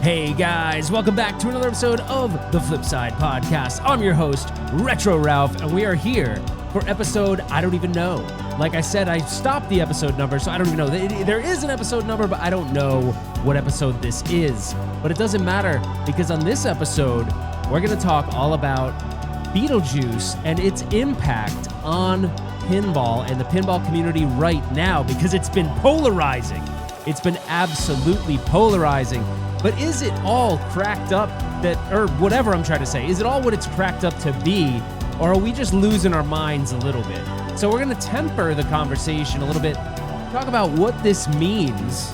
Hey guys, welcome back to another episode of the Flip Side Podcast. I'm your host, Retro Ralph, and we are here for episode I don't even know. Like I said, I stopped the episode number, so I don't even know. There is an episode number, but I don't know what episode this is. But it doesn't matter, because on this episode, we're going to talk all about Beetlejuice and its impact on pinball and the pinball community right now, because it's been polarizing. It's been absolutely polarizing. But is it all cracked up or whatever I'm trying to say, is it all what it's cracked up to be, or are we just losing our minds a little bit? So we're going to temper the conversation a little bit, talk about what this means,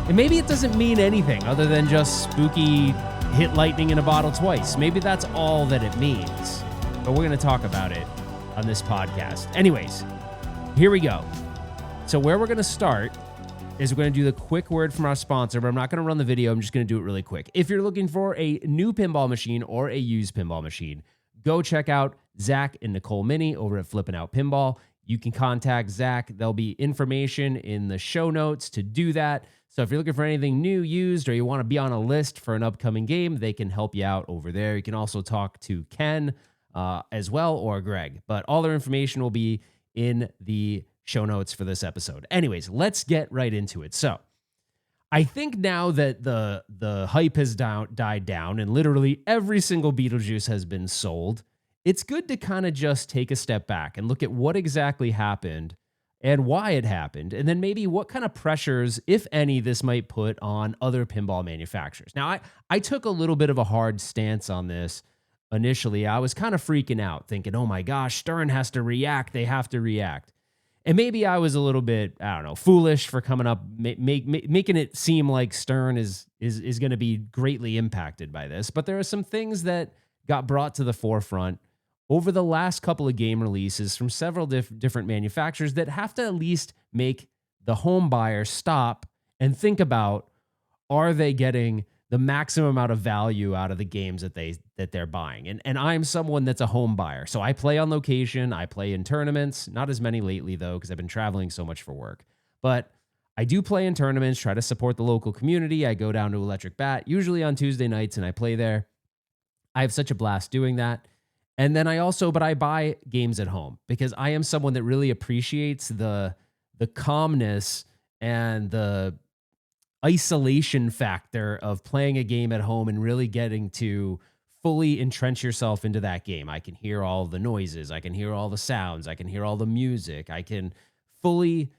and maybe it doesn't mean anything other than just spooky hit lightning in a bottle twice. Maybe that's all that it means, but we're going to talk about it on this podcast. Anyways, here we go. So where we're going to start is we're going to do the quick word from our sponsor, but I'm not going to run the video. I'm just going to do it really quick. If you're looking for a new pinball machine or a used pinball machine, go check out Zach and Nicole Minnie over at Flip N Out Pinball. You can contact Zach. There'll be information in the show notes to do that. So if you're looking for anything new, used, or you want to be on a list for an upcoming game, they can help you out over there. You can also talk to Ken as well, or Greg. But all their information will be in the show notes for this episode. Anyways, let's get right into it. So I think now that the hype has died down and literally every single Beetlejuice has been sold, it's good to kind of just take a step back and look at what exactly happened and why it happened, and then maybe what kind of pressures, if any, this might put on other pinball manufacturers. Now, I took a little bit of a hard stance on this initially. I was kind of freaking out, thinking, oh my gosh, Stern has to react. They have to react. And maybe I was a little bit, I don't know, foolish for coming up, making it seem like Stern is going to be greatly impacted by this. But there are some things that got brought to the forefront over the last couple of game releases from several different manufacturers that have to at least make the home buyer stop and think about, are they getting the maximum amount of value out of the games that they're buying? And I'm someone that's a home buyer. So I play on location. I play in tournaments, not as many lately though, because I've been traveling so much for work. But I do play in tournaments, try to support the local community. I go down to Electric Bat, usually on Tuesday nights, and I play there. I have such a blast doing that. And then I buy games at home because I am someone that really appreciates the calmness and the isolation factor of playing a game at home and really getting to fully entrench yourself into that game. I can hear all the noises. I can hear all the sounds. I can hear all the music. I can fully,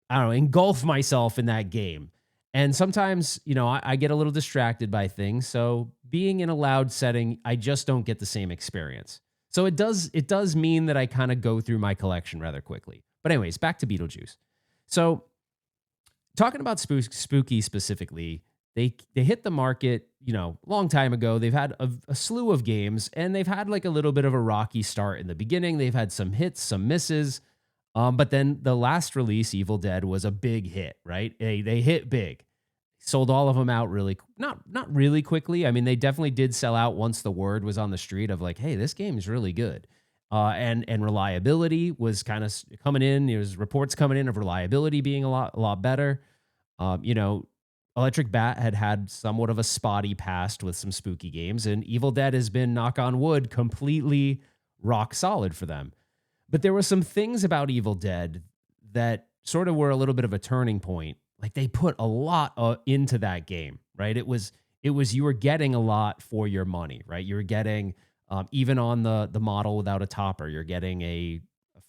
engulf myself in that game. And sometimes, I get a little distracted by things. So being in a loud setting, I just don't get the same experience. So it does mean that I kind of go through my collection rather quickly. But anyways, back to Beetlejuice. So talking about Spooky specifically, they hit the market, long time ago. They've had a slew of games, and they've had like a little bit of a rocky start in the beginning. They've had some hits, some misses, but then the last release, Evil Dead, was a big hit, right? They hit big, sold all of them out not really quickly. I mean, they definitely did sell out once the word was on the street of like, hey, this game is really good. And reliability was kind of coming in. There was reports coming in of reliability being a lot better. Electric Bat had somewhat of a spotty past with some spooky games, and Evil Dead has been, knock on wood, completely rock solid for them. But there were some things about Evil Dead that sort of were a little bit of a turning point. Like, they put a lot into that game, right? It was you were getting a lot for your money, right? You were getting even on the model without a topper, you're getting a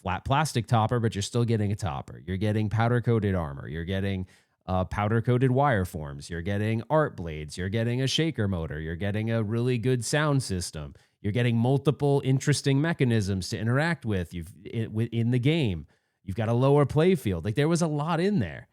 flat plastic topper, but you're still getting a topper. You're getting powder-coated armor. You're getting powder-coated wire forms. You're getting art blades. You're getting a shaker motor. You're getting a really good sound system. You're getting multiple interesting mechanisms to interact with in the game. You've got a lower play field. Like, there was a lot in there.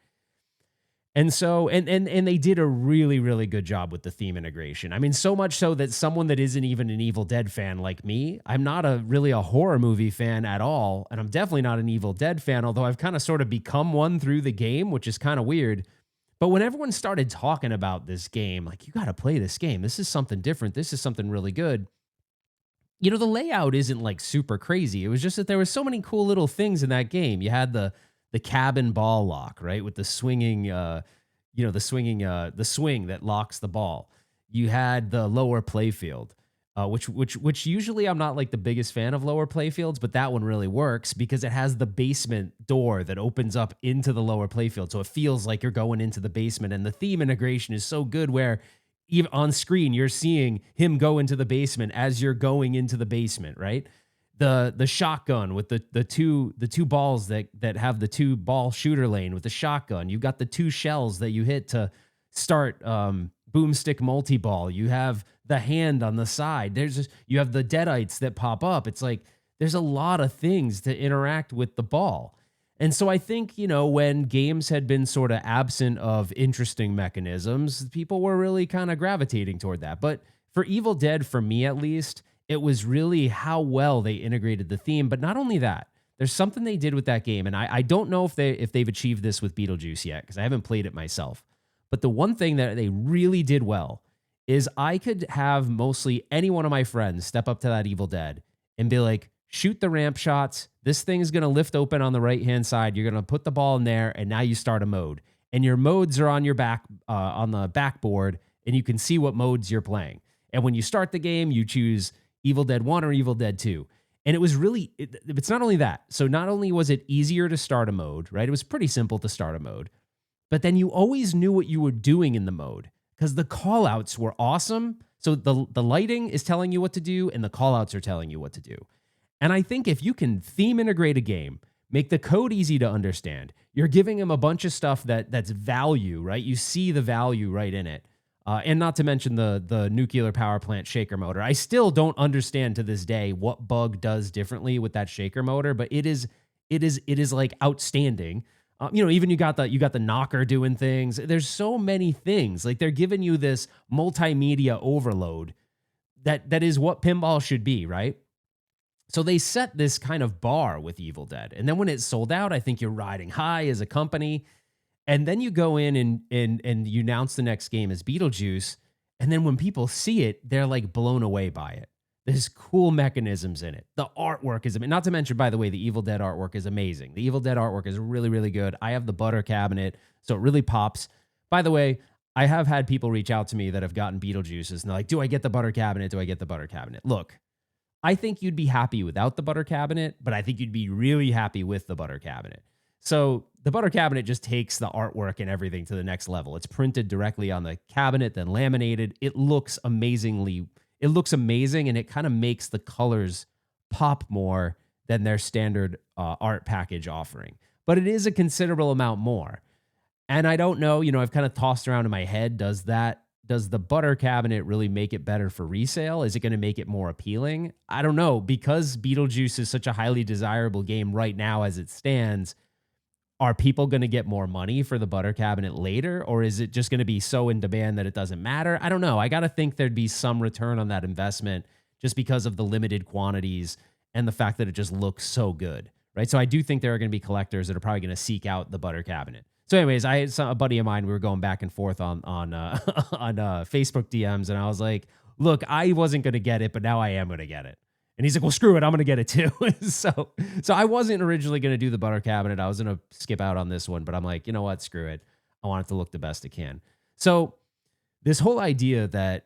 And so, and they did a really, really good job with the theme integration. I mean, so much so that someone that isn't even an Evil Dead fan like me, I'm not really a horror movie fan at all, and I'm definitely not an Evil Dead fan, although I've kind of sort of become one through the game, which is kind of weird. But when everyone started talking about this game, like, you got to play this game. This is something different. This is something really good. The layout isn't like super crazy. It was just that there were so many cool little things in that game. You had the cabin ball lock, right? With the swinging, the swing that locks the ball. You had the lower playfield, which usually I'm not like the biggest fan of lower playfields, but that one really works because it has the basement door that opens up into the lower playfield, so it feels like you're going into the basement. And the theme integration is so good where even on screen you're seeing him go into the basement as you're going into the basement, right? The shotgun with the two balls that have the two ball shooter lane with the shotgun. You've got the two shells that you hit to start boomstick multi-ball. You have the hand on the side. You have the deadites that pop up. It's like there's a lot of things to interact with the ball. And so I think, when games had been sort of absent of interesting mechanisms, people were really kind of gravitating toward that. But for Evil Dead, for me at least, it was really how well they integrated the theme. But not only that, there's something they did with that game. And I don't know if they've achieved this with Beetlejuice yet, because I haven't played it myself. But the one thing that they really did well is I could have mostly any one of my friends step up to that Evil Dead and be like, shoot the ramp shots. This thing is going to lift open on the right-hand side. You're going to put the ball in there, and now you start a mode. And your modes are on your on the backboard, and you can see what modes you're playing. And when you start the game, you choose Evil Dead 1 or Evil Dead 2. And it was really, it's not only that. So not only was it easier to start a mode, right? It was pretty simple to start a mode. But then you always knew what you were doing in the mode because the callouts were awesome. So the lighting is telling you what to do, and the callouts are telling you what to do. And I think if you can theme integrate a game, make the code easy to understand, you're giving them a bunch of stuff that's value, right? You see the value right in it. And not to mention the nuclear power plant shaker motor. I still don't understand to this day what bug does differently with that shaker motor, but it is like outstanding. Even you got the knocker doing things. There's so many things. Like they're giving you this multimedia overload that is what pinball should be, right? So they set this kind of bar with Evil Dead. And then when it sold out, I think you're riding high as a company. And then you go in and you announce the next game as Beetlejuice. And then when people see it, they're like blown away by it. There's cool mechanisms in it. The artwork is, not to mention, by the way, the Evil Dead artwork is amazing. The Evil Dead artwork is really, really good. I have the butter cabinet, so it really pops. By the way, I have had people reach out to me that have gotten Beetlejuices, and they're like, do I get the butter cabinet? Do I get the butter cabinet? Look, I think you'd be happy without the butter cabinet, but I think you'd be really happy with the butter cabinet. So the butter cabinet just takes the artwork and everything to the next level. It's printed directly on the cabinet, then laminated. It looks amazing, and it kind of makes the colors pop more than their standard art package offering. But it is a considerable amount more. And I don't know, I've kind of tossed around in my head, does the butter cabinet really make it better for resale? Is it going to make it more appealing? I don't know. Because Beetlejuice is such a highly desirable game right now as it stands, are people going to get more money for the butter cabinet later? Or is it just going to be so in demand that it doesn't matter? I don't know. I got to think there'd be some return on that investment just because of the limited quantities and the fact that it just looks so good, right? So I do think there are going to be collectors that are probably going to seek out the butter cabinet. So anyways, I had a buddy of mine, we were going back and forth on Facebook DMs, and I was like, look, I wasn't going to get it, but now I am going to get it. And he's like, well, screw it, I'm going to get it too. So I wasn't originally going to do the butter cabinet. I was going to skip out on this one, but I'm like, you know what, screw it. I want it to look the best it can. So this whole idea that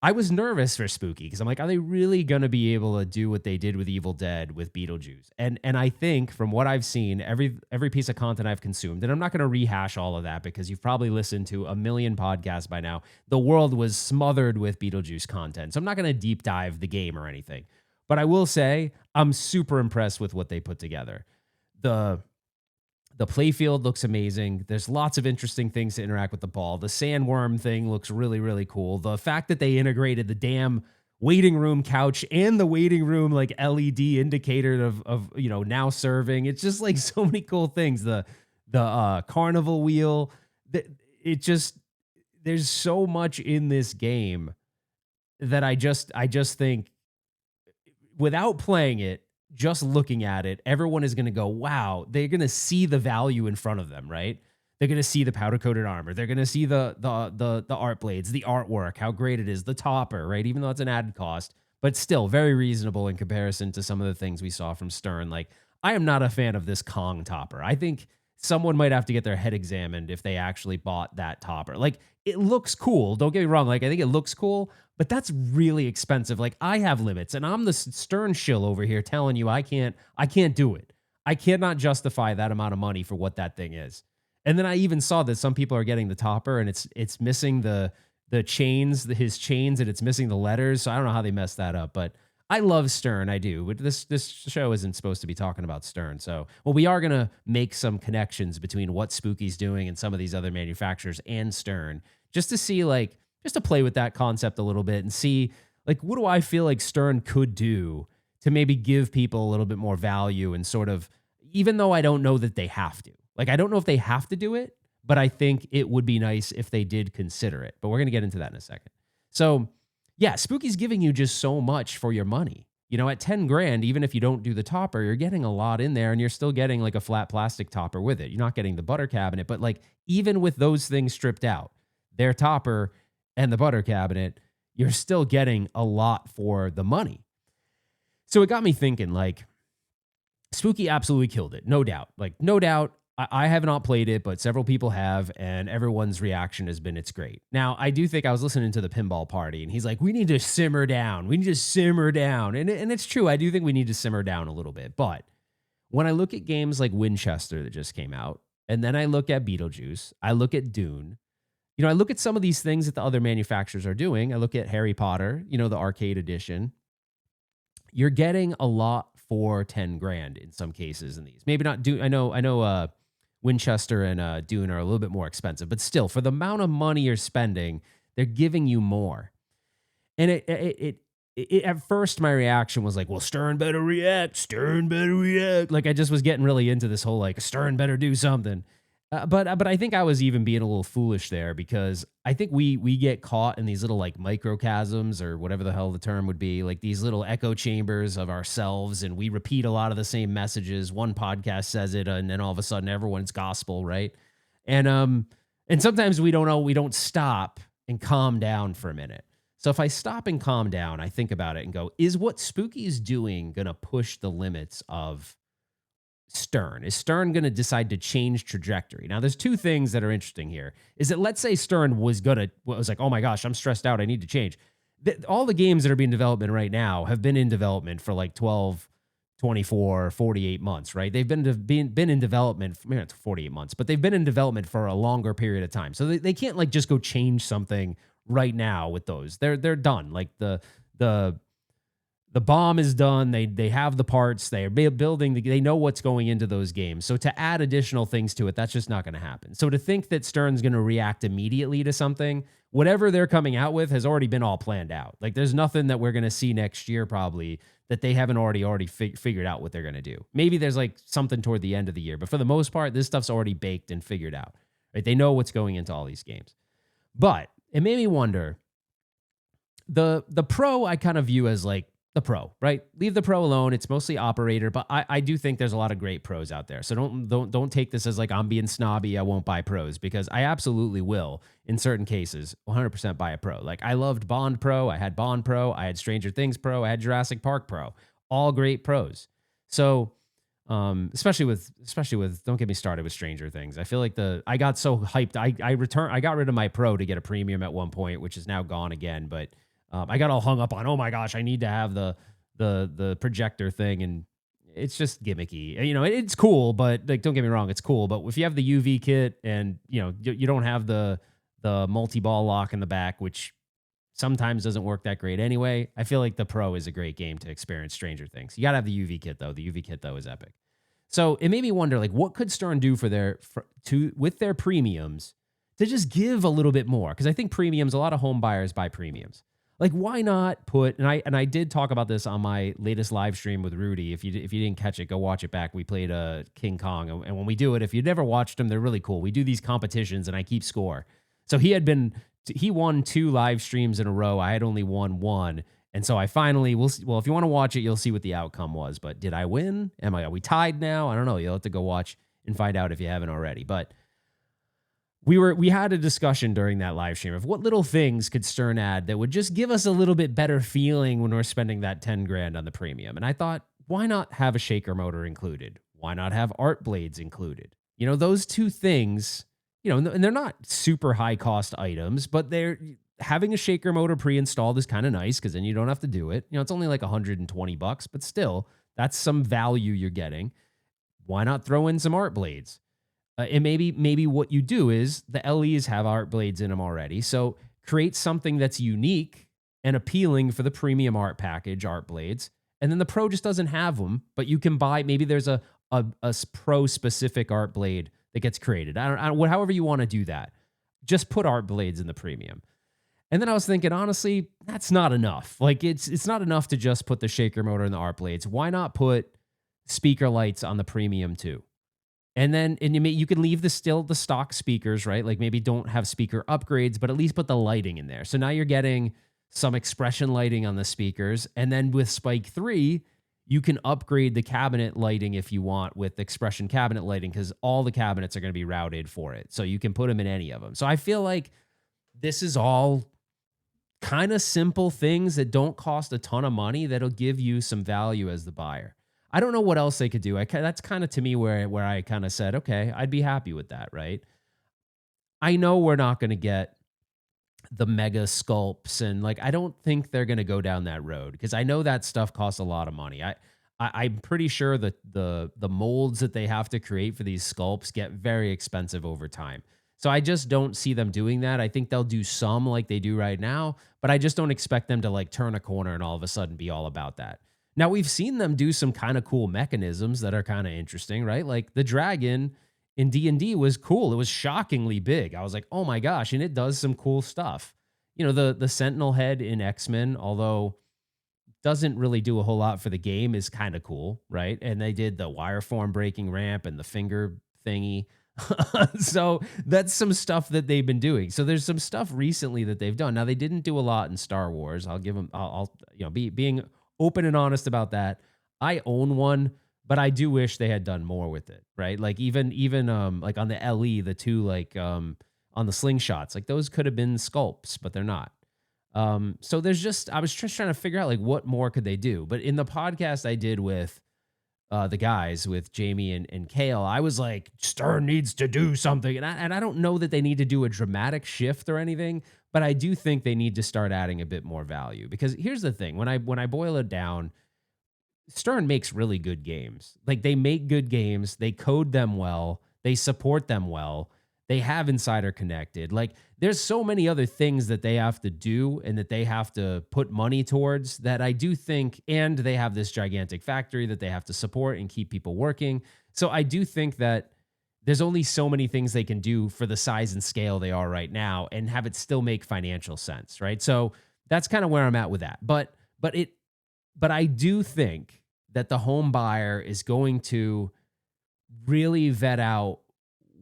I was nervous for Spooky, because I'm like, are they really going to be able to do what they did with Evil Dead with Beetlejuice? And I think from what I've seen, every piece of content I've consumed, and I'm not going to rehash all of that because you've probably listened to a million podcasts by now. The world was smothered with Beetlejuice content. So I'm not going to deep dive the game or anything. But I will say I'm super impressed with what they put together. The playfield looks amazing. There's lots of interesting things to interact with the ball. The sandworm thing looks really, really cool. The fact that they integrated the damn waiting room couch and the waiting room like LED indicator of now serving. It's just like so many cool things. The carnival wheel. There's so much in this game that I just think, without playing it, just looking at it, everyone is going to go, wow, they're going to see the value in front of them, right? They're going to see the powder-coated armor. They're going to see the art blades, the artwork, how great it is, the topper, right? Even though it's an added cost, but still very reasonable in comparison to some of the things we saw from Stern. Like, I am not a fan of this Kong topper. I think someone might have to get their head examined if they actually bought that topper. Like, it looks cool. Don't get me wrong. Like, I think it looks cool, but that's really expensive. Like, I have limits, and I'm the stern shill over here telling you I can't do it. I cannot justify that amount of money for what that thing is. And then I even saw that some people are getting the topper and it's missing the chains, his chains, and it's missing the letters. So I don't know how they messed that up, but I love Stern. I do. But this show isn't supposed to be talking about Stern. So, well, we are going to make some connections between what Spooky's doing and some of these other manufacturers and Stern, just to see, like, just to play with that concept a little bit and see, like, what do I feel like Stern could do to maybe give people a little bit more value and sort of, even though I don't know that they have to. Like, I don't know if they have to do it, but I think it would be nice if they did consider it. But we're going to get into that in a second. So, yeah, Spooky's giving you just so much for your money. You know, at 10 grand, even if you don't do the topper, you're getting a lot in there, and you're still getting like a flat plastic topper with it. You're not getting the butter cabinet, but like, even with those things stripped out, their topper and the butter cabinet, you're still getting a lot for the money. So it got me thinking, like, Spooky absolutely killed it. No doubt. Like, no doubt. I have not played it, but several people have, and everyone's reaction has been, it's great. Now, I do think I was listening to the Pinball Party, and he's like, we need to simmer down. We need to simmer down. And it's true. I do think we need to simmer down a little bit. But when I look at games like Winchester that just came out, and then I look at Beetlejuice, I look at Dune, you know, I look at some of these things that the other manufacturers are doing. I look at Harry Potter, you know, the arcade edition. You're getting a lot for 10 grand in some cases in these. Maybe not Dune. I know, Winchester and Dune are a little bit more expensive, but still, for the amount of money you're spending, they're giving you more. And it at first, my reaction was like, well, Stern better react. Stern better react. Like, I just was getting really into this whole, like, Stern better do something. But I think I was even being a little foolish there, because I think we get caught in these little, like, microchasms, or whatever the hell the term would be, like these little echo chambers of ourselves, and we repeat a lot of the same messages. One podcast says it, and then all of a sudden everyone's gospel, right? And sometimes we don't stop and calm down for a minute. So if I stop and calm down, I think about it and go, is what Spooky is doing going to push the limits of Stern? Is Stern going to decide to change trajectory? Now, there's two things that are interesting here. Is that, let's say Stern was like, oh my gosh, I'm stressed out, I need to change. All the games that are being developed right now have been in development for like 12, 24, 48 months, right? They've been in development, maybe not 48 months, but they've been in development for a longer period of time. So they can't, like, just go change something right now with those. They're done. Like, the bomb is done. They have the parts. They are building. They know what's going into those games. So to add additional things to it, that's just not going to happen. So to think that Stern's going to react immediately to something, whatever they're coming out with has already been all planned out. Like, there's nothing that we're going to see next year probably that they haven't already figured out what they're going to do. Maybe there's like something toward the end of the year, but for the most part, this stuff's already baked and figured out. Right? They know what's going into all these games. But it made me wonder, the Pro I kind of view as like the Pro, right? Leave the Pro alone. It's mostly operator, but I do think there's a lot of great Pros out there. So don't take this as like I'm being snobby, I won't buy Pros, because I absolutely will in certain cases 100% buy a Pro. Like, I loved Bond Pro, I had Bond Pro, I had Stranger Things Pro, I had Jurassic Park Pro. All great Pros. So especially with don't get me started with Stranger Things. I feel like I got so hyped. I got rid of my Pro to get a premium at one point, which is now gone again, but I got all hung up on, oh my gosh, I need to have the projector thing, and it's just gimmicky. You know, it's cool, but like, don't get me wrong, it's cool. But if you have the UV kit and you don't have the multi-ball lock in the back, which sometimes doesn't work that great anyway, I feel like the Pro is a great game to experience Stranger Things. You gotta have the UV kit though. The UV kit though is epic. So it made me wonder, like, what could Stern do with their premiums to just give a little bit more? Because I think premiums, a lot of home buyers buy premiums. Like, why not put, and I did talk about this on my latest live stream with Rudy. If you didn't catch it, go watch it back. We played King Kong, and when we do it, if you've never watched them, they're really cool. We do these competitions, and I keep score. So he won 2 live streams in a row. I had only won 1, and so I finally if you want to watch it, you'll see what the outcome was. But did I win? Are we tied now? I don't know. You'll have to go watch and find out if you haven't already. But we had a discussion during that live stream of what little things could Stern add that would just give us a little bit better feeling when we're spending that 10 grand on the premium. And I thought, why not have a shaker motor included? Why not have art blades included? Those two things, and they're not super high cost items, but they're having a shaker motor pre-installed is kind of nice because then you don't have to do it. It's only like $120, but still, that's some value you're getting. Why not throw in some art blades? And maybe what you do is the LEs have art blades in them already. So create something that's unique and appealing for the premium art package, art blades. And then the Pro just doesn't have them, but you can buy, maybe there's a Pro specific art blade that gets created. I don't however you want to do that. Just put art blades in the premium. And then I was thinking, honestly, that's not enough. Like it's not enough to just put the shaker motor and the art blades. Why not put speaker lights on the premium too? And then you can leave the stock speakers, right? Like maybe don't have speaker upgrades, but at least put the lighting in there. So now you're getting some expression lighting on the speakers. And then with Spike 3, you can upgrade the cabinet lighting if you want with expression cabinet lighting because all the cabinets are going to be routed for it. So you can put them in any of them. So I feel like this is all kind of simple things that don't cost a ton of money that'll give you some value as the buyer. I don't know what else they could do. That's kind of to me where I kind of said, okay, I'd be happy with that, right? I know we're not going to get the mega sculpts and like I don't think they're going to go down that road because I know that stuff costs a lot of money. I'm pretty sure that the molds that they have to create for these sculpts get very expensive over time. So I just don't see them doing that. I think they'll do some like they do right now, but I just don't expect them to like turn a corner and all of a sudden be all about that. Now, we've seen them do some kind of cool mechanisms that are kind of interesting, right? Like the dragon in D&D was cool. It was shockingly big. I was like, oh my gosh, and it does some cool stuff. The Sentinel head in X-Men, although doesn't really do a whole lot for the game, is kind of cool, right? And they did the wireform breaking ramp and the finger thingy. So that's some stuff that they've been doing. So there's some stuff recently that they've done. Now, they didn't do a lot in Star Wars. I'll give them, I'll being open and honest about that. I own one, but I do wish they had done more with it, right? Like even like on the LE, the two like on the slingshots, like those could have been sculpts, but they're not. So I was just trying to figure out like what more could they do. But in the podcast I did with the guys, with Jamie and Kale, I was like, Stern needs to do something. And I don't know that they need to do a dramatic shift or anything, but I do think they need to start adding a bit more value. Because here's the thing, when I boil it down, Stern makes really good games. Like they make good games, they code them well, they support them well, they have Insider connected. Like there's so many other things that they have to do and that they have to put money towards that I do think, and they have this gigantic factory that they have to support and keep people working. So I do think that there's only so many things they can do for the size and scale they are right now and have it still make financial sense, right? So that's kind of where I'm at with that. But I do think that the home buyer is going to really vet out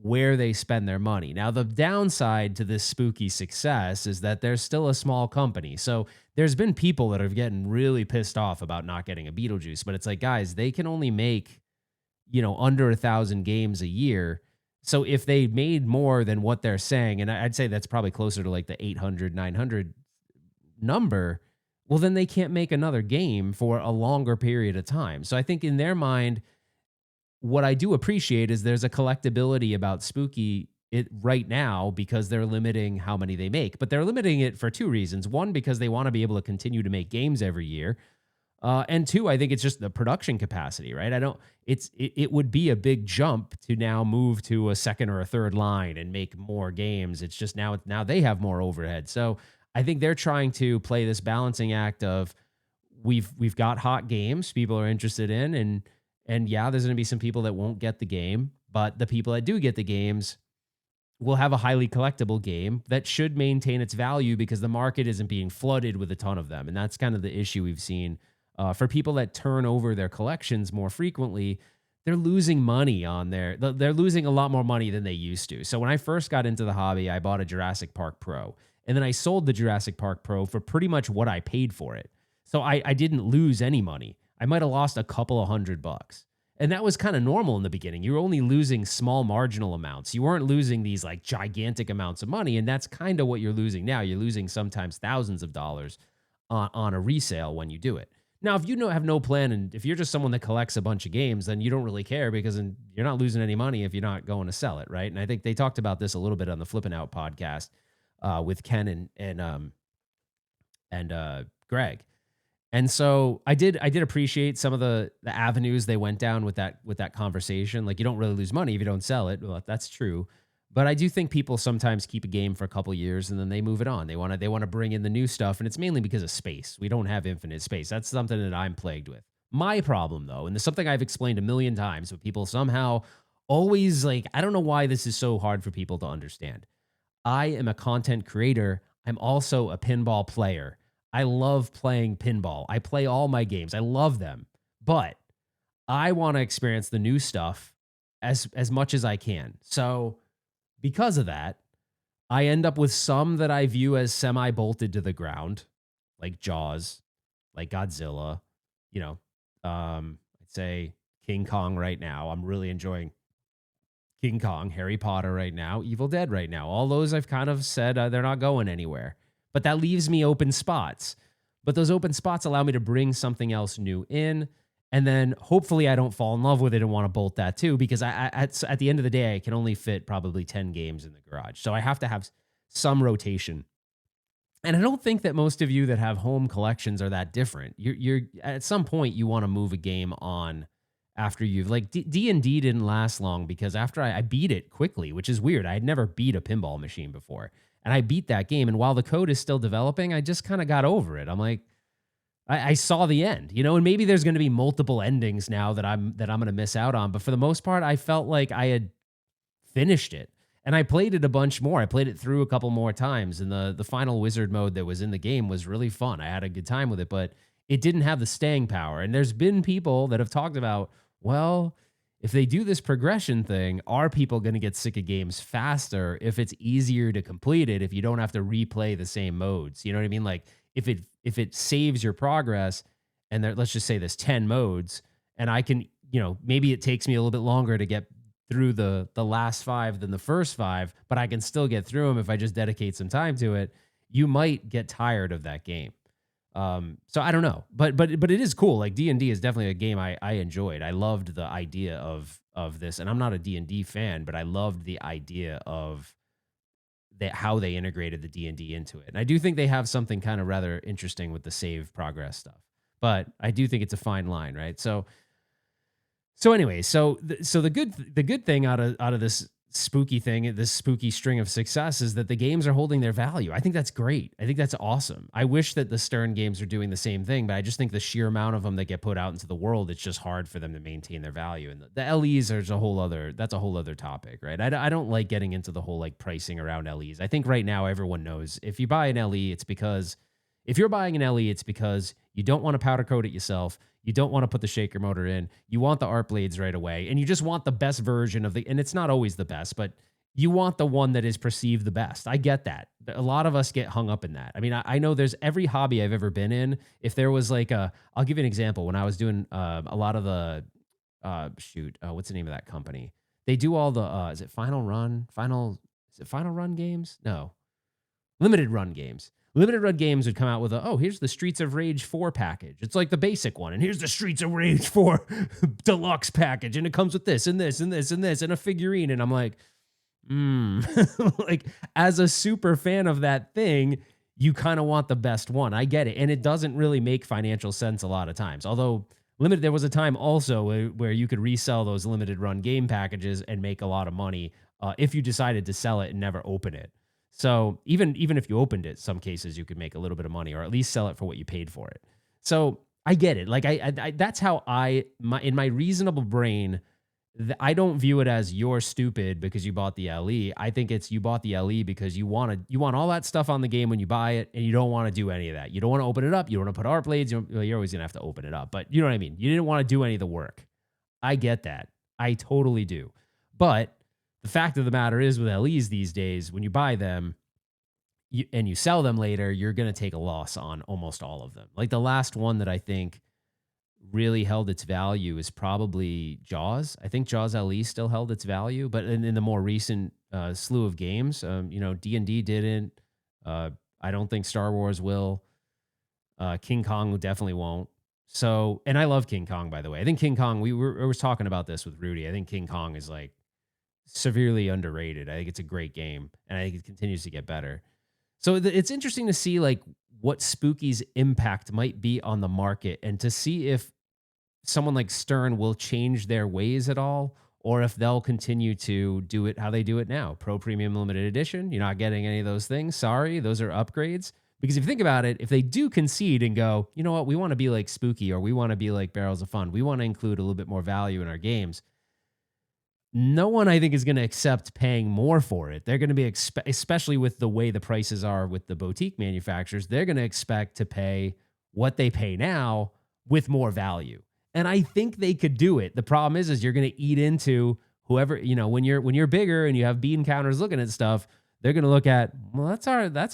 where they spend their money. Now, the downside to this Spooky success is that there's still a small company. So there's been people that are getting really pissed off about not getting a Beetlejuice, but it's like, guys, they can only make, under 1,000 games a year. So if they made more than what they're saying, and I'd say that's probably closer to like the 800, 900 number, well, then they can't make another game for a longer period of time. So I think in their mind, what I do appreciate is there's a collectability about Spooky right now because they're limiting how many they make. But they're limiting it for two reasons. One, because they want to be able to continue to make games every year. And two, I think it's just the production capacity, right? It would be a big jump to now move to a second or a third line and make more games. It's just now they have more overhead. So I think they're trying to play this balancing act of we've got hot games people are interested in, and yeah, there's going to be some people that won't get the game, but the people that do get the games will have a highly collectible game that should maintain its value because the market isn't being flooded with a ton of them. And that's kind of the issue we've seen for people that turn over their collections more frequently. They're losing money they're losing a lot more money than they used to. So when I first got into the hobby, I bought a Jurassic Park Pro, and then I sold the Jurassic Park Pro for pretty much what I paid for it. So I didn't lose any money. I might have lost a couple of $100. And that was kind of normal in the beginning. You were only losing small marginal amounts. You weren't losing these like gigantic amounts of money. And that's kind of what you're losing now. You're losing sometimes thousands of dollars on a resale when you do it. Now, if you have no plan, and if you're just someone that collects a bunch of games, then you don't really care because you're not losing any money if you're not going to sell it, right? And I think they talked about this a little bit on the Flip N Out podcast with Ken and Greg. And so I did appreciate some of the avenues they went down with that conversation. Like, you don't really lose money if you don't sell it. Well, that's true. But I do think people sometimes keep a game for a couple years and then they move it on. They want to bring in the new stuff, and it's mainly because of space. We don't have infinite space. That's something that I'm plagued with. My problem, though, and it's something I've explained a million times, but people somehow always, like, I don't know why this is so hard for people to understand. I am a content creator. I'm also a pinball player. I love playing pinball. I play all my games. I love them. But I want to experience the new stuff as much as I can. So because of that, I end up with some that I view as semi-bolted to the ground, like Jaws, like Godzilla, I'd say King Kong right now. I'm really enjoying King Kong, Harry Potter right now, Evil Dead right now. All those I've kind of said they're not going anywhere. But that leaves me open spots. But those open spots allow me to bring something else new in. And then hopefully I don't fall in love with it and want to bolt that too, because at the end of the day, I can only fit probably 10 games in the garage. So I have to have some rotation. And I don't think that most of you that have home collections are that different. You're at some point you want to move a game on after you've, like, D&D didn't last long because after I beat it quickly, which is weird. I had never beat a pinball machine before. And I beat that game. And while the code is still developing, I just kind of got over it. I'm like, I saw the end, and maybe there's going to be multiple endings now that I'm going to miss out on. But for the most part, I felt like I had finished it, and I played it a bunch more. I played it through a couple more times, and the final wizard mode that was in the game was really fun. I had a good time with it, but it didn't have the staying power. And there's been people that have talked about, well, if they do this progression thing, are people going to get sick of games faster if it's easier to complete it, if you don't have to replay the same modes? You know what I mean? Like, if it saves your progress, and let's just say there's 10 modes, and I can, maybe it takes me a little bit longer to get through the last 5 than the first 5, but I can still get through them if I just dedicate some time to it. You might get tired of that game. So I don't know, but it is cool. Like, D&D is definitely a game I enjoyed. I loved the idea of this, and I'm not a D&D fan, but I loved the idea of how they integrated the D&D into it. And I do think they have something kind of rather interesting with the save progress stuff, but I do think it's a fine line, right? So anyway, the good thing out of this spooky thing, this spooky string of success, is that the games are holding their value. I think that's great. I think that's awesome. I wish that the Stern games are doing the same thing, but I just think the sheer amount of them that get put out into the world, it's just hard for them to maintain their value. And the LEs, that's a whole other topic, right? I don't like getting into the whole, like, pricing around LEs. I think right now everyone knows if you buy an LE, it's because if you're buying an LE, it's because you don't want to powder coat it yourself. You don't want to put the shaker motor in. You want the art blades right away. And you just want the best version of and it's not always the best, but you want the one that is perceived the best. I get that. A lot of us get hung up in that. I mean, I know there's every hobby I've ever been in. If there was like I'll give you an example. When I was doing a lot of the, what's the name of that company? They do all the, is it Final Run games? No. Limited Run games. Limited Run games would come out with here's the Streets of Rage 4 package. It's like the basic one. And here's the Streets of Rage 4 deluxe package. And it comes with this and this and this and this and a figurine. And I'm like, like, as a super fan of that thing, you kind of want the best one. I get it. And it doesn't really make financial sense a lot of times. Although there was a time also where you could resell those Limited Run game packages and make a lot of money if you decided to sell it and never open it. So even if you opened it, some cases you could make a little bit of money, or at least sell it for what you paid for it. So I get it. Like, I that's how in my reasonable brain, I don't view it as you're stupid because you bought the LE. I think it's you bought the LE because you want all that stuff on the game when you buy it, and you don't want to do any of that. You don't want to open it up. You don't want to put art blades. You're always gonna have to open it up, but you know what I mean. You didn't want to do any of the work. I get that. I totally do. But the fact of the matter is, with LEs these days, when you buy them and you sell them later, you're going to take a loss on almost all of them. Like, the last one that I think really held its value is probably Jaws. I think Jaws LE still held its value, but in the more recent slew of games, D&D didn't. I don't think Star Wars will. King Kong definitely won't. So, and I love King Kong, by the way. I think King Kong, I was talking about this with Rudy. I think King Kong is like severely underrated. I think it's a great game, and I think it continues to get better. So it's interesting to see like what Spooky's impact might be on the market, and to see if someone like Stern will change their ways at all, or if they'll continue to do it how they do it now. Pro Premium Limited Edition, you're not getting any of those things. Sorry, those are upgrades. Because if you think about it, if they do concede and go, you know what, we want to be like Spooky, or we want to be like Barrels of Fun, we want to include a little bit more value in our games, no one, I think, is going to accept paying more for it. They're going to be, especially with the way the prices are with the boutique manufacturers, they're going to expect to pay what they pay now with more value. And I think they could do it. The problem is you're going to eat into whoever, when you're bigger and you have bean counters looking at stuff, they're going to look at, well, that's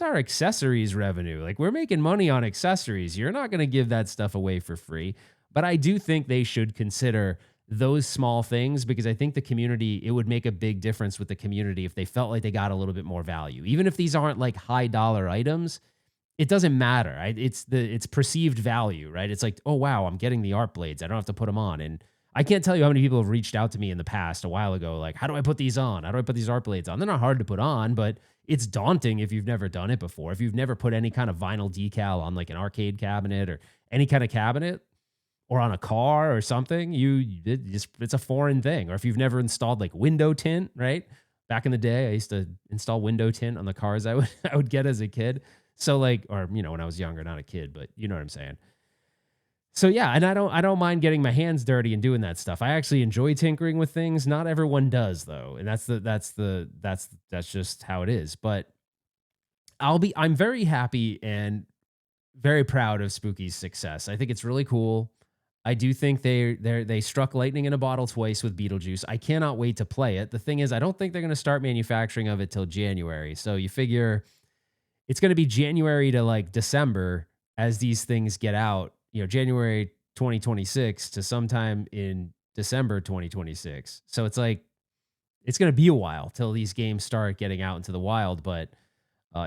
our accessories revenue. Like, we're making money on accessories. You're not going to give that stuff away for free. But I do think they should consider those small things, because I think the community, it would make a big difference with the community if they felt like they got a little bit more value. Even if these aren't like high dollar items, it doesn't matter. Right? It's perceived value, right? It's like, oh wow, I'm getting the art blades. I don't have to put them on. And I can't tell you how many people have reached out to me in the past a while ago, like, how do I put these on? How do I put these art blades on? They're not hard to put on, but it's daunting if you've never done it before. If you've never put any kind of vinyl decal on like an arcade cabinet or any kind of cabinet, or on a car or something, it's a foreign thing. Or if you've never installed like window tint, right? Back in the day, I used to install window tint on the cars I would get as a kid. So like, or when I was younger, not a kid, but you know what I'm saying. So yeah, and I don't mind getting my hands dirty and doing that stuff. I actually enjoy tinkering with things. Not everyone does though, and that's just how it is. But I'm very happy and very proud of Spooky's success. I think it's really cool. I do think they struck lightning in a bottle twice with Beetlejuice. I cannot wait to play it. The thing is, I don't think they're going to start manufacturing of it till January. So you figure it's going to be January to like December as these things get out, January 2026 to sometime in December 2026. So it's like, it's going to be a while till these games start getting out into the wild, but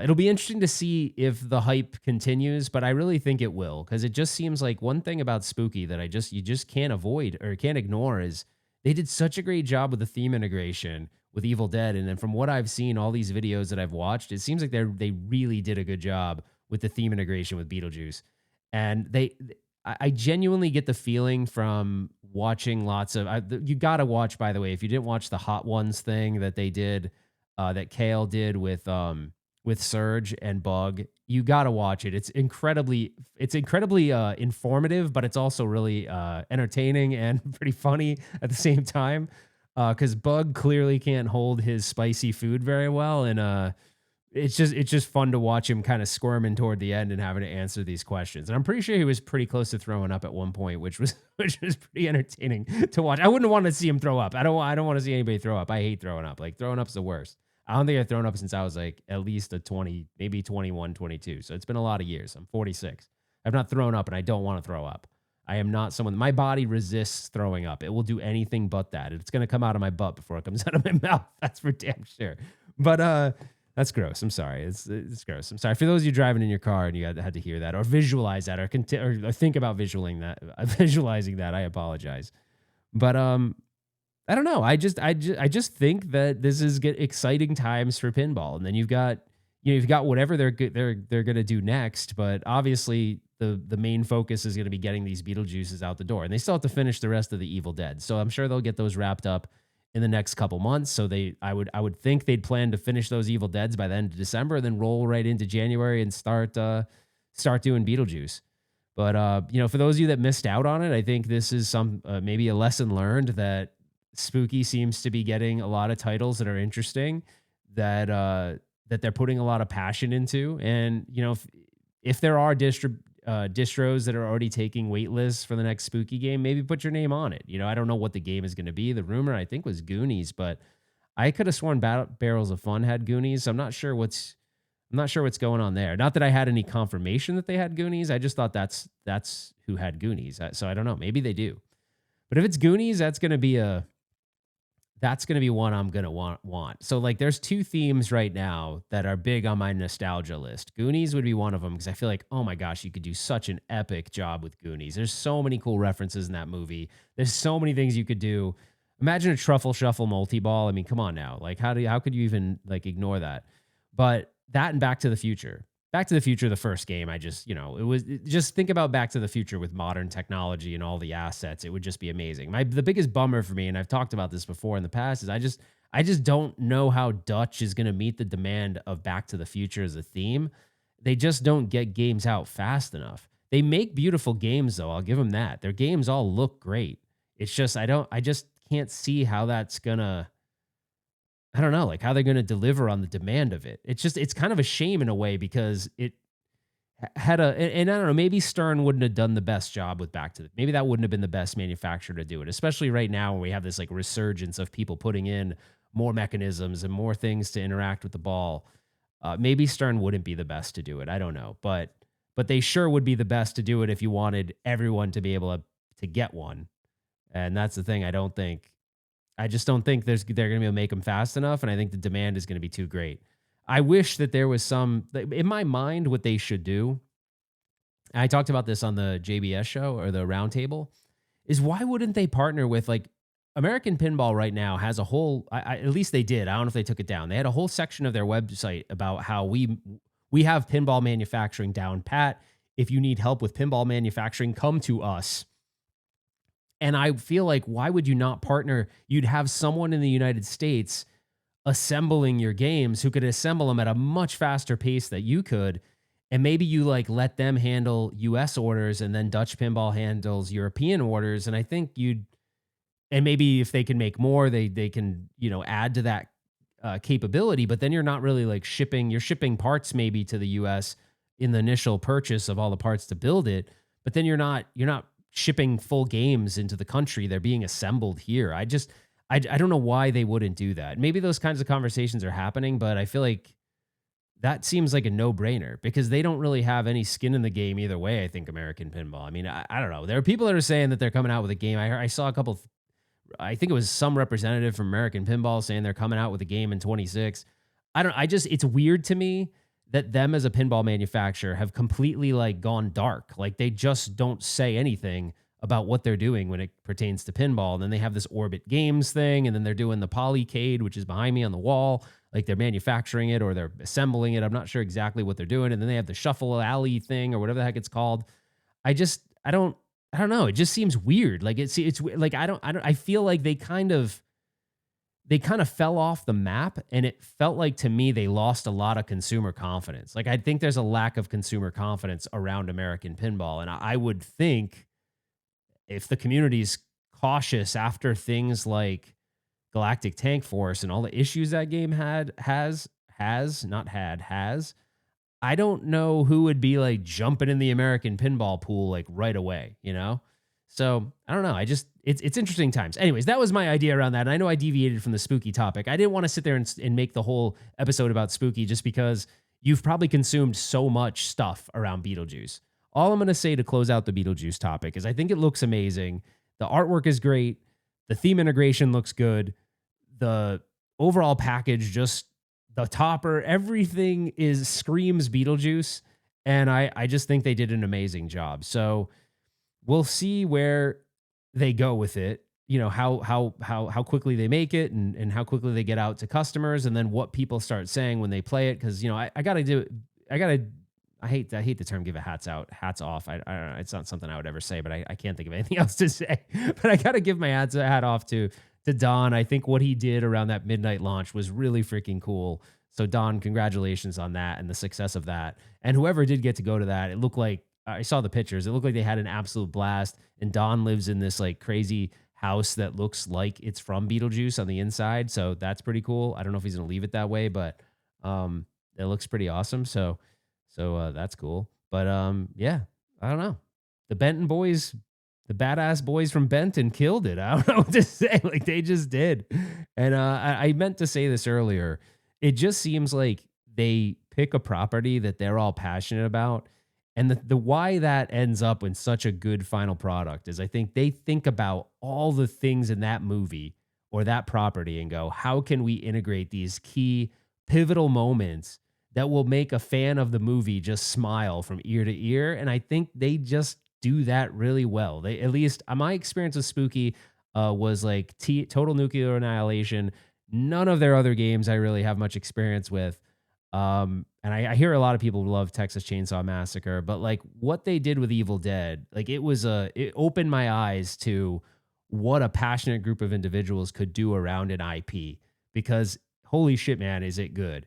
it'll be interesting to see if the hype continues, but I really think it will, because it just seems like one thing about Spooky that you just can't avoid or can't ignore is they did such a great job with the theme integration with Evil Dead. And then from what I've seen, all these videos that I've watched, it seems like they really did a good job with the theme integration with Beetlejuice. And I genuinely get the feeling from watching lots of, you got to watch, by the way, if you didn't watch the Hot Ones thing that they did, that Kale did with Surge and Bug, you got to watch it. It's incredibly informative, but it's also really entertaining and pretty funny at the same time. Because Bug clearly can't hold his spicy food very well, and it's just fun to watch him kind of squirming toward the end and having to answer these questions. And I'm pretty sure he was pretty close to throwing up at one point, which was pretty entertaining to watch. I wouldn't want to see him throw up. I don't want to see anybody throw up. I hate throwing up. Like, throwing up's the worst. I don't think I've thrown up since I was like at least a 20, maybe 21, 22. So it's been a lot of years. I'm 46. I've not thrown up, and I don't want to throw up. I am not someone, my body resists throwing up. It will do anything but that. It's going to come out of my butt before it comes out of my mouth. That's for damn sure. But that's gross. I'm sorry. It's gross. I'm sorry. For those of you driving in your car and you had to hear that or visualize that or think about visualizing that, I apologize. But I don't know. I just think that this is exciting times for pinball, and then you've got whatever they're gonna do next. But obviously, the main focus is gonna be getting these Beetlejuices out the door, and they still have to finish the rest of the Evil Dead. So I'm sure they'll get those wrapped up in the next couple months. So I would think they'd plan to finish those Evil Deads by the end of December, and then roll right into January and start doing Beetlejuice. But for those of you that missed out on it, I think this is maybe a lesson learned that Spooky seems to be getting a lot of titles that are interesting, that they're putting a lot of passion into. And, if there are distros that are already taking wait lists for the next Spooky game, maybe put your name on it. I don't know what the game is going to be. The rumor, I think, was Goonies, but I could have sworn Barrels of Fun had Goonies. So I'm not sure what's going on there. Not that I had any confirmation that they had Goonies. I just thought that's who had Goonies. So I don't know. Maybe they do. But if it's Goonies, that's going to be That's gonna be one I'm gonna want. So, like, there's 2 themes right now that are big on my nostalgia list. Goonies would be one of them because I feel like, oh my gosh, you could do such an epic job with Goonies. There's so many cool references in that movie. There's so many things you could do. Imagine a truffle shuffle multi-ball. I mean, come on now. Like, how could you even, like, ignore that? But that and Back to the Future. Back to the Future, the first game, I just, just think about Back to the Future with modern technology and all the assets. It would just be amazing. The biggest bummer for me, and I've talked about this before in the past, is I just don't know how Dutch is going to meet the demand of Back to the Future as a theme. They just don't get games out fast enough. They make beautiful games though. I'll give them that. Their games all look great. It's just I just can't see how that's gonna, I don't know, like how they're going to deliver on the demand of it. It's kind of a shame in a way because it had and I don't know, maybe Stern wouldn't have done the best job with maybe that wouldn't have been the best manufacturer to do it, especially right now when we have this like resurgence of people putting in more mechanisms and more things to interact with the ball. Maybe Stern wouldn't be the best to do it. I don't know, but they sure would be the best to do it if you wanted everyone to be able to get one. And that's the thing. I just don't think they're going to be able to make them fast enough, and I think the demand is going to be too great. I wish that there was in my mind, what they should do, and I talked about this on the JBS show or the roundtable, is why wouldn't they partner with like American Pinball right now has a whole, at least they did. I don't know if they took it down. They had a whole section of their website about how we have pinball manufacturing down pat. If you need help with pinball manufacturing, come to us. And I feel like, why would you not partner? You'd have someone in the United States assembling your games who could assemble them at a much faster pace that you could. And maybe you like let them handle US orders and then Dutch Pinball handles European orders. And I think and maybe if they can make more, they can, add to that capability, but then you're not really like you're shipping parts maybe to the US in the initial purchase of all the parts to build it. But then you're not shipping full games into the country. They're being assembled here. I don't know why they wouldn't do that. Maybe those kinds of conversations are happening, but I feel like that seems like a no-brainer because they don't really have any skin in the game either way, I think, American Pinball. I mean, I don't know. There are people that are saying that they're coming out with a game. I saw a couple, I think it was some representative from American Pinball saying they're coming out with a game in 26. It's weird to me that them as a pinball manufacturer have completely like gone dark. Like they just don't say anything about what they're doing when it pertains to pinball. And then they have this Orbit Games thing, and then they're doing the Polycade, which is behind me on the wall. Like they're manufacturing it or they're assembling it. I'm not sure exactly what they're doing. And then they have the Shuffle Alley thing or whatever the heck it's called. I don't know. It just seems weird. Like it's like, I feel like they kind of fell off the map, and it felt like to me they lost a lot of consumer confidence. Like I think there's a lack of consumer confidence around American Pinball, and I would think if the community's cautious after things like Galactic Tank Force and all the issues that game has, I don't know who would be like jumping in the American Pinball pool like right away, So I don't know. It's interesting times. Anyways, that was my idea around that. And I know I deviated from the spooky topic. I didn't want to sit there and make the whole episode about spooky just because you've probably consumed so much stuff around Beetlejuice. All I'm going to say to close out the Beetlejuice topic is I think it looks amazing. The artwork is great. The theme integration looks good. The overall package, just the topper, everything screams Beetlejuice. And I just think they did an amazing job. So we'll see where they go with it, how quickly they make it and how quickly they get out to customers, and then what people start saying when they play it. Cause I hate the term give a hats off. I don't know. It's not something I would ever say, but I can't think of anything else to say, but I got to give my hat off to Don. I think what he did around that midnight launch was really freaking cool. So Don, congratulations on that and the success of that. And whoever did get to go to that, it looked like, I saw the pictures. It looked like they had an absolute blast. And Don lives in this like crazy house that looks like it's from Beetlejuice on the inside. So that's pretty cool. I don't know if he's going to leave it that way, but it looks pretty awesome. So that's cool. But yeah, I don't know. The Benton boys, the badass boys from Benton killed it. I don't know what to say. Like they just did. And I meant to say this earlier. It just seems like they pick a property that they're all passionate about. And the why that ends up in such a good final product is I think they think about all the things in that movie or that property and go, how can we integrate these key pivotal moments that will make a fan of the movie just smile from ear to ear? And I think they just do that really well. They, at least my experience with Spooky was like Total Nuclear Annihilation. None of their other games I really have much experience with. And I hear a lot of people love Texas Chainsaw Massacre, but like what they did with Evil Dead, like it opened my eyes to what a passionate group of individuals could do around an IP, because holy shit, man, is it good.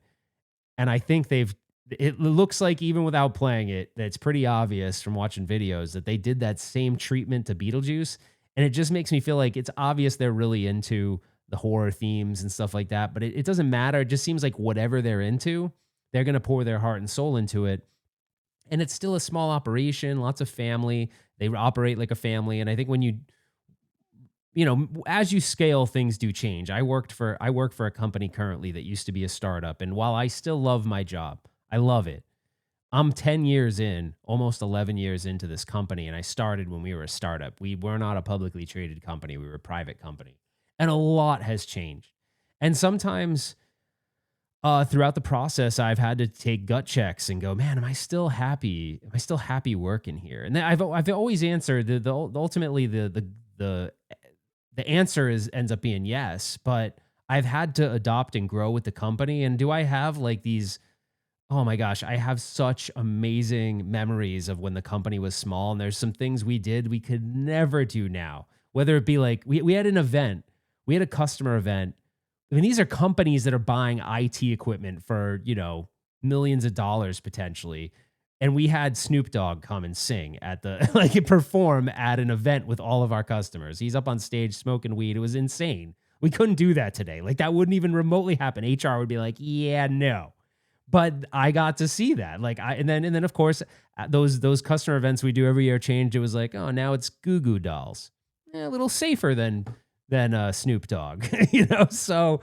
And I think it looks like even without playing it, that's pretty obvious from watching videos that they did that same treatment to Beetlejuice. And it just makes me feel like it's obvious they're really into the horror themes and stuff like that, but it doesn't matter. It just seems like whatever they're into, they're going to pour their heart and soul into it. And it's still a small operation, lots of family. They operate like a family. And I think when as you scale, things do change. I work for a company currently that used to be a startup. And while I still love my job, I love it. I'm 10 years in, almost 11 years into this company. And I started when we were a startup. We were not a publicly traded company. We were a private company. And a lot has changed. And sometimes throughout the process, I've had to take gut checks and go, man, am I still happy? Am I still happy working here? And then I've always answered ultimately the answer ends up being yes, but I've had to adopt and grow with the company. And do I have like these, oh my gosh, I have such amazing memories of when the company was small. And there's some things we did we could never do now, whether it be like we had an event, we had a customer event. I mean, these are companies that are buying IT equipment for, millions of dollars potentially. And we had Snoop Dogg come and sing at perform at an event with all of our customers. He's up on stage smoking weed. It was insane. We couldn't do that today. Like that wouldn't even remotely happen. HR would be like, yeah, no. But I got to see that. And then of course, those customer events we do every year changed. It was like, oh, now it's Goo Goo Dolls. A little safer than Snoop Dogg, So,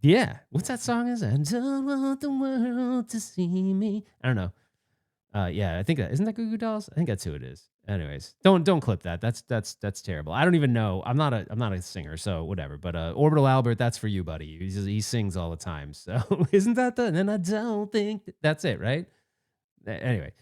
yeah. What's that song? I don't want the world to see me. I don't know. Yeah, I think isn't that Goo Goo Dolls? I think that's who it is. Anyways, don't clip that. That's terrible. I don't even know. I'm not a singer, so whatever. But Orbital Albert, that's for you, buddy. He sings all the time. So isn't that the? And then I don't think that's it, right? Anyway,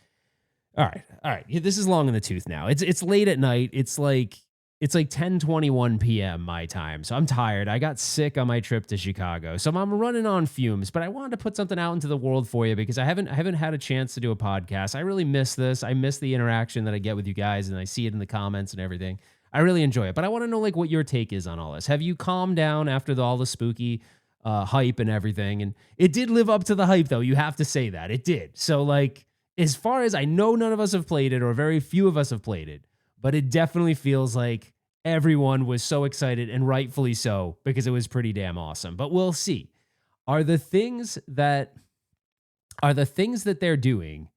all right. This is long in the tooth now. It's late at night. It's like 10:21 p.m. my time. So I'm tired. I got sick on my trip to Chicago. So I'm running on fumes, but I wanted to put something out into the world for you because I haven't had a chance to do a podcast. I really miss this. I miss the interaction that I get with you guys, and I see it in the comments and everything. I really enjoy it. But I want to know what your take is on all this. Have you calmed down after all the spooky hype and everything? And it did live up to the hype, though. You have to say that. It did. So as far as I know, none of us have played it, or very few of us have played it. But it definitely feels like everyone was so excited, and rightfully so, because it was pretty damn awesome. But we'll see. Are the things that they're doing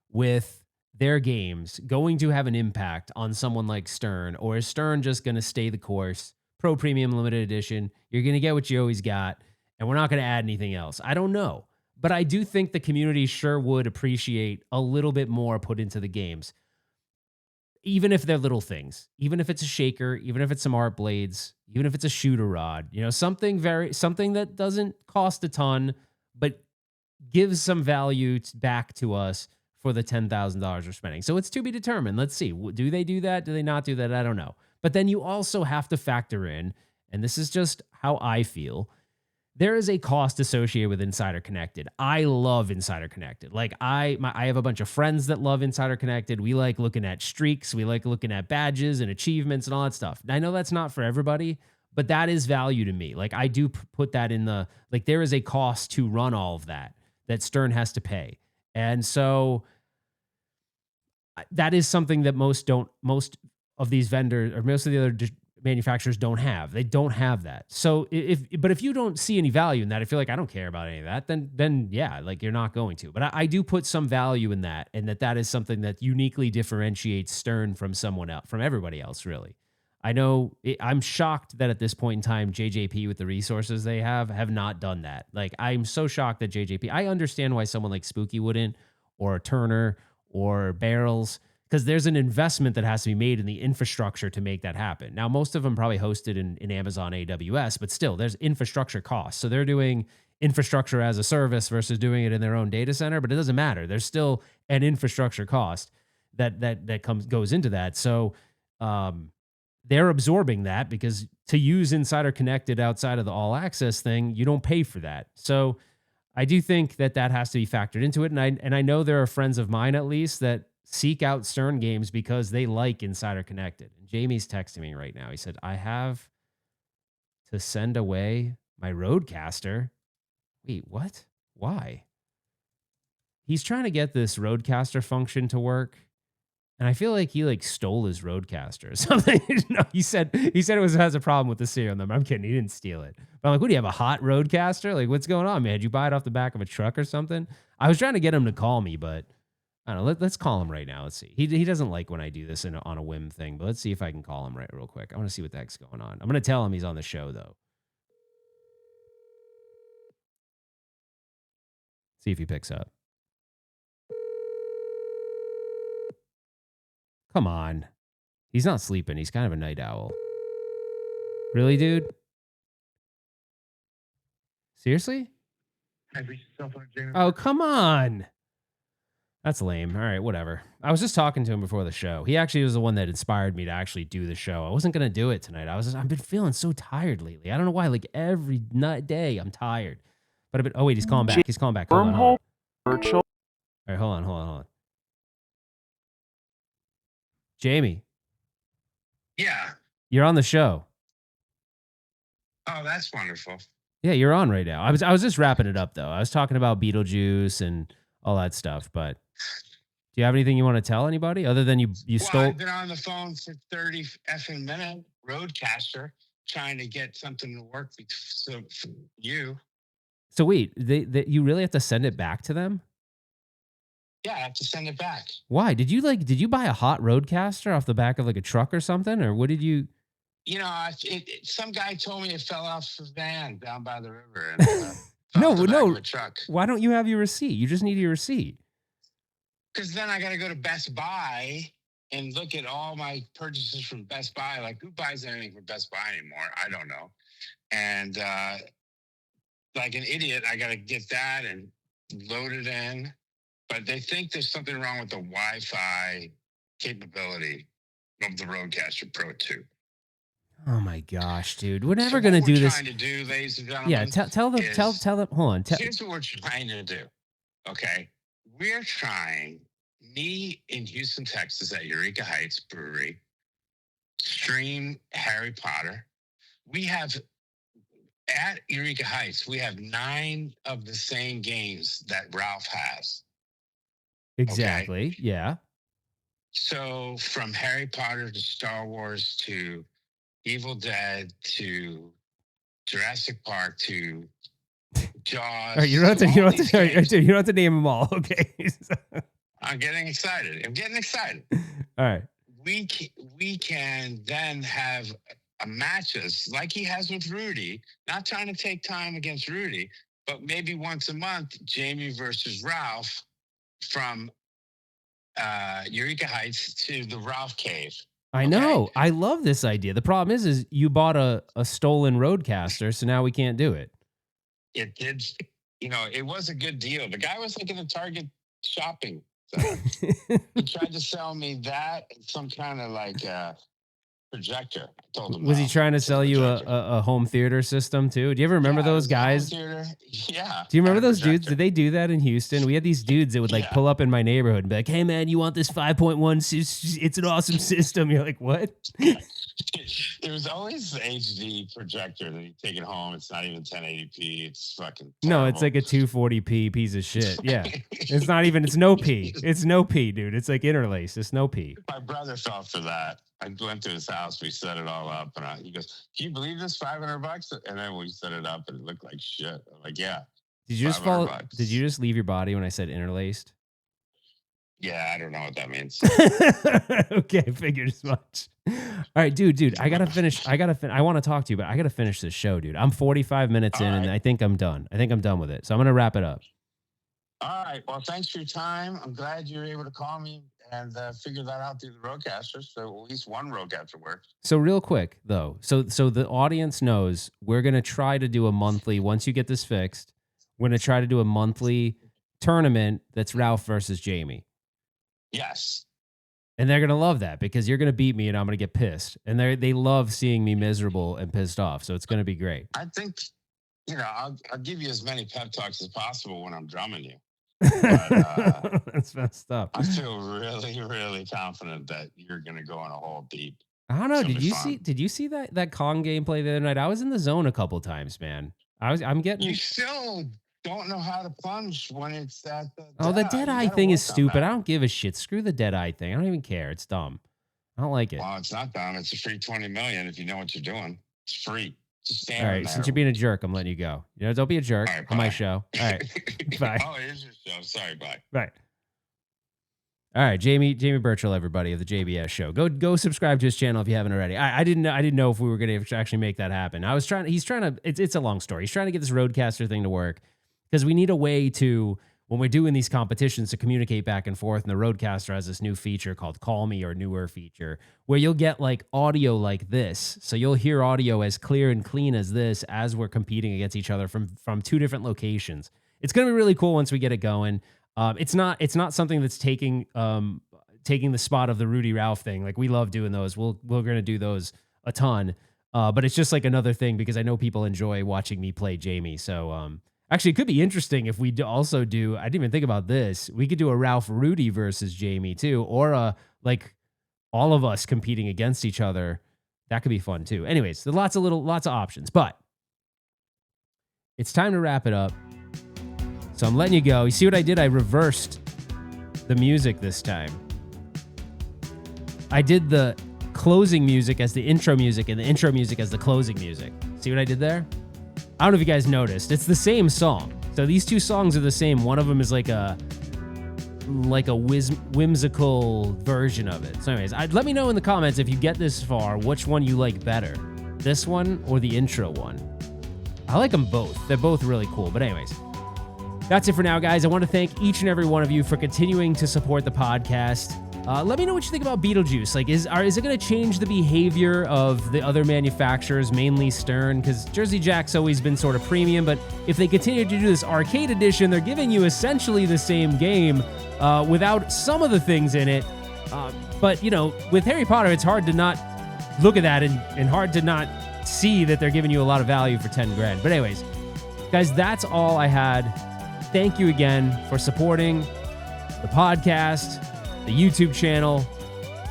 with their games going to have an impact on someone like Stern, or is Stern just going to stay the course? Pro Premium Limited Edition, you're going to get what you always got, and we're not going to add anything else. I don't know. But I do think the community sure would appreciate a little bit more put into the games. Even if they're little things, even if it's a shaker, even if it's some art blades, even if it's a shooter rod, something that doesn't cost a ton, but gives some value back to us for the $10,000 we're spending. So it's to be determined. Let's see. Do they do that? Do they not do that? I don't know. But then you also have to factor in, and this is just how I feel, there is a cost associated with Insider Connected. I love Insider Connected. I have a bunch of friends that love Insider Connected. We like looking at streaks. We like looking at badges and achievements and all that stuff. I know that's not for everybody, but that is value to me. I do put that in there is a cost to run all of that Stern has to pay. And so that is something that most of these vendors, or most of the other manufacturers, don't have. They don't have that. So if you don't see any value in that, if you're like, I don't care about any of that, then yeah, you're not going to. But I do put some value in that, and that is something that uniquely differentiates Stern from someone else, from everybody else, really. I know I'm shocked that at this point in time, JJP, with the resources they have not done that. I'm so shocked that JJP, I understand why someone like Spooky wouldn't, or Turner, or Barrels, because there's an investment that has to be made in the infrastructure to make that happen. Now, most of them probably hosted in Amazon AWS, but still, there's infrastructure costs. So they're doing infrastructure as a service versus doing it in their own data center, but it doesn't matter. There's still an infrastructure cost that goes into that. So they're absorbing that because to use Insider Connected outside of the all access thing, you don't pay for that. So I do think that has to be factored into it. And I know there are friends of mine, at least, that seek out Stern games because they like Insider Connected. And Jamie's texting me right now. He said, I have to send away my Roadcaster. Wait, what? Why? He's trying to get this Roadcaster function to work. And I feel like he stole his Roadcaster or something. No, he said it has a problem with the serial number. I'm kidding. He didn't steal it. But I'm like, what do you have, a hot Roadcaster? Like, what's going on, man? Did you buy it off the back of a truck or something? I was trying to get him to call me, but I don't know. Let's call him right now. Let's see. He doesn't like when I do this on a whim thing, but let's see if I can call him real quick. I want to see what the heck's going on. I'm going to tell him he's on the show, though. See if he picks up. Come on. He's not sleeping. He's kind of a night owl. Really, dude? Seriously? Oh, come on. That's lame. All right, whatever. I was just talking to him before the show. He actually was the one that inspired me to actually do the show. I wasn't going to do it tonight. I've been feeling so tired lately. I don't know why. Like every day I'm tired. But oh wait, he's calling back. He's calling back. Hold on. All right, hold on. Jamie. Yeah. You're on the show. Oh, that's wonderful. Yeah, you're on right now. I was just wrapping it up though. I was talking about Beetlejuice and all that stuff, but do you have anything you want to tell anybody other than you stole? I've been on the phone for 30 effing minutes, Roadcaster, trying to get something to work for you. So wait, you really have to send it back to them? Yeah, I have to send it back. Why? Did you buy a hot Roadcaster off the back of like a truck or something? Or what did you? You know, some guy told me it fell off the van down by the river. And, no. A truck. Why don't you have your receipt? You just need your receipt. Because then I got to go to Best Buy and look at all my purchases from Best Buy. Like, who buys anything from Best Buy anymore? I don't know. And like an idiot, I got to get that and load it in. But they think there's something wrong with the Wi-Fi capability of the Roadcaster Pro 2. Oh my gosh, dude! We're never gonna do this. What we're trying to do, ladies and gentlemen. Yeah, tell them. Hold on. Here's what we're trying to do. Okay, we're trying. Me in Houston, Texas, at Eureka Heights Brewery, stream Harry Potter. We have at Eureka Heights. We have 9 of the same games that Ralph has. Exactly. Okay? Yeah. So from Harry Potter to Star Wars to Evil Dead to Jurassic Park to Jaws. All right, you don't have to name them all. Okay. I'm getting excited. All right. We can then have matches like he has with Rudy. Not trying to take time against Rudy, but maybe once a month, Jamie versus Ralph from Eureka Heights to the Ralph Cave. I know. I love this idea. The problem is you bought a stolen Roadcaster, so now we can't do it. It did. You know, it was a good deal. The guy was like in the Target shopping center. He tried to sell me that and some kind of like projector. I told him. Was he trying to sell you a home theater system too? Do you ever remember those guys? Yeah. Do you remember those dudes? Did they do that in Houston? We had these dudes that would like pull up in my neighborhood and be like, "Hey man, you want this 5.1? It's an awesome system." You're like, "What?" There was always the HD projector that you take it home. It's not even 1080p. It's fucking terrible. No, it's like a 240p piece of shit. Yeah. It's not even, it's no P. It's no P, dude. It's like interlaced. It's no P. My brother fell for that. I went to his house. We set it all up. And he goes, "Can you believe this? $500? And then we set it up and it looked like shit. I'm like, yeah. Did you just Did you just leave your body when I said interlaced? Yeah, I don't know what that means. Okay, figured as much. All right, dude, I gotta finish. I want to talk to you, but I gotta finish this show, dude. I'm 45 minutes in, and I think I'm done. I think I'm done with it. So I'm gonna wrap it up. All right. Well, thanks for your time. I'm glad you were able to call me and figure that out through the roadcaster. So at least one roadcaster works. So real quick though, so the audience knows we're gonna try to do a monthly. Once you get this fixed, we're gonna try to do a monthly tournament that's Ralph versus Jamie. Yes. And they're gonna love that because you're gonna beat me and I'm gonna get pissed. And they love seeing me miserable and pissed off. So it's gonna be great. I think, I'll give you as many pep talks as possible when I'm drumming you. But, that's messed up. I feel really, really confident that you're gonna go on a hole deep. I don't know. Did you see that Kong gameplay the other night? I was in the zone a couple times, man. I'm getting. You still don't know how to plunge when it's at the. The dead eye thing is stupid. I don't give a shit. Screw the dead eye thing. I don't even care. It's dumb. I don't like it. Well, it's not dumb. It's a free 20 million if you know what you're doing. It's free. Just all right. Since you're being a jerk, I'm letting you go. Don't be a jerk on my show. All right. Bye. Oh, it is your show. Sorry. Bye. Right. All right, Jamie Burchell, everybody of the JBS show. Go subscribe to his channel if you haven't already. I didn't know if we were going to actually make that happen. He's trying to. It's a long story. He's trying to get this roadcaster thing to work because we need a way to, when we're doing these competitions, to communicate back and forth. And the roadcaster has this new feature called Call Me, or newer feature, where you'll get like audio like this. So you'll hear audio as clear and clean as this as we're competing against each other from two different locations. It's going to be really cool once we get it going. It's not something that's taking the spot of the Rudy Ralph thing. Like, we love doing those. We're going to do those a ton. But it's just like another thing because I know people enjoy watching me play Jamie. So actually, it could be interesting if we also do. I didn't even think about this. We could do a Ralph Rudy versus Jamie too, or like all of us competing against each other. That could be fun too. Anyways, there's lots of options, but it's time to wrap it up. So I'm letting you go. You see what I did? I reversed the music this time. I did the closing music as the intro music and the intro music as the closing music. See what I did there? I don't know if you guys noticed. It's the same song. So these two songs are the same. One of them is like a whimsical version of it. So anyways, let me know in the comments if you get this far, which one you like better. This one or the intro one. I like them both. They're both really cool. But anyways, that's it for now, guys. I want to thank each and every one of you for continuing to support the podcast. Let me know what you think about Beetlejuice. Like, is it going to change the behavior of the other manufacturers, mainly Stern? Because Jersey Jack's always been sort of premium, but if they continue to do this arcade edition, they're giving you essentially the same game without some of the things in it. But, with Harry Potter, it's hard to not look at that and hard to not see that they're giving you a lot of value for 10 grand. But anyways, guys, that's all I had. Thank you again for supporting the podcast, the YouTube channel,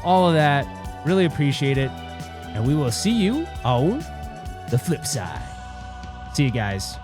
all of that. Really appreciate it. And we will see you on the flip side. See you guys.